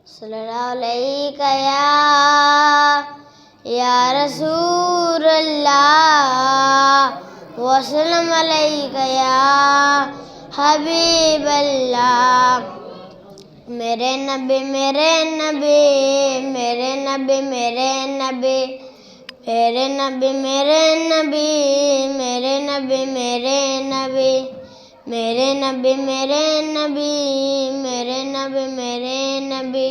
सल्लल्लाहु अलैका या रसूल अल्लाह वसल्लम अलैका या हबीब अल्लाह। मेरे नबी मेरे नबी मेरे नबी मेरे नबी मेरे नबी मेरे नबी मेरे नबी मेरे नबी मेरे नबी मेरे नबी मेरे नबी मेरे नबी।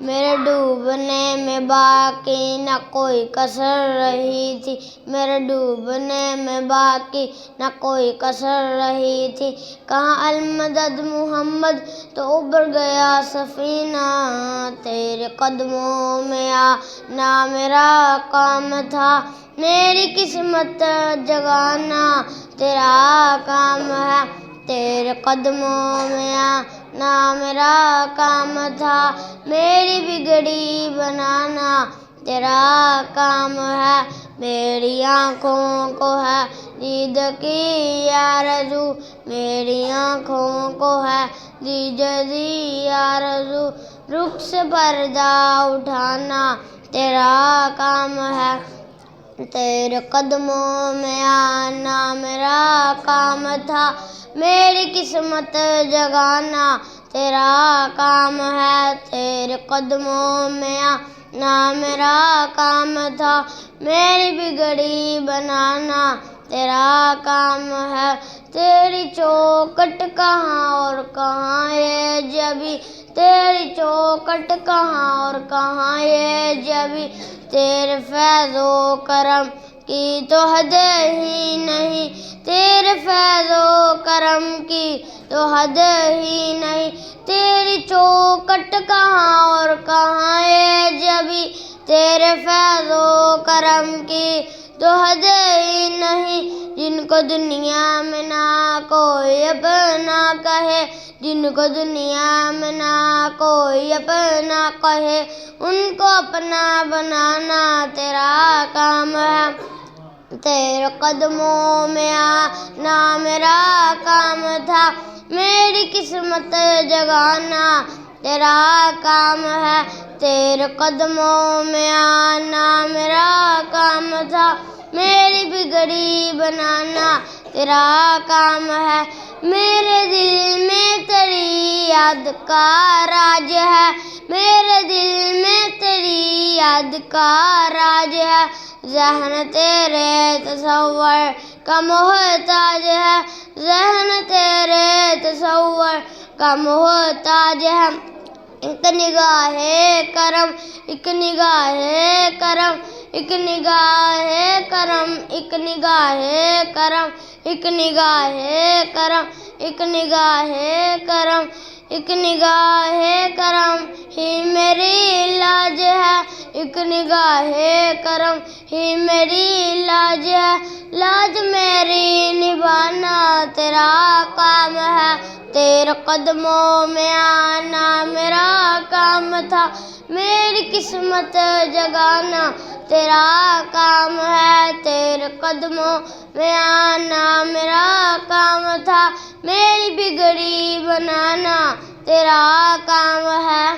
मेरे डूबने में बाकी न कोई कसर रही थी, मेरे डूबने में बाकी न कोई कसर रही थी। कहाँ अलमदद मोहम्मद तो उबर गया सफ़ीना, तेरे कदमों में आना मेरा काम था। मेरी किस्मत जगाना तेरा काम है, तेरे कदमों में आना मेरा काम था। मेरी बिगड़ी बनाना तेरा काम है, मेरी आँखों को है दीद की आरज़ू, मेरी आँखों को है दीद की आरज़ू। रुख से पर्दा उठाना तेरा काम है, तेरे कदमों में आना मेरा काम था। मेरी किस्मत जगाना तेरा काम है, तेरे कदमों में आना मेरा काम था। मेरी बिगड़ी बनाना तेरा काम है, तेरी चौखट कहाँ और कहाँ ये जबी, तेरी चौखट कहाँ और कहाँ ये जबी। तेरे फैज़ो करम की तो हद ही नहीं, तेरे फैज़ो करम की तो हद ही नहीं। तेरी चौखट कहाँ और कहाँ ये जबी, तेरे फैज़ो करम की तो हद ही नहीं। जिनको दुनिया में ना कोई अपना कहे, जिनको दुनिया में ना कोई अपना कहे, उनको अपना बनाना तेरा काम है, तेरे कदमों में आना मेरा काम था। मेरी किस्मत जगाना तेरा काम है, तेरे कदमों में आना मेरा काम था। मेरी बिगड़ी बनाना तेरा काम है, मेरे दिल में तेरी याद का राज है, मेरे दिल में तेरी याद का राज है। ज़हन तेरे तसव्वुर का मोहताज है, ज़हन तेरे तसव्वुर का मोहताज है। एक निगाहे करम एक निगाहे करम एक निगाहे करम एक निगाहे करम एक निगाहे करम एक निगाहे करम एक निगाहे करम ही मेरी लाज है, एक निगाहे करम ही मेरी लाज है। लाज मेरी निभाना तेरा काम है, तेरे कदमों में आना मेरा काम था। मेरी किस्मत जगाना तेरा काम है, तेरे कदमों में आना मेरा काम था। मेरी बिगड़ी बनाना तेरा काम है।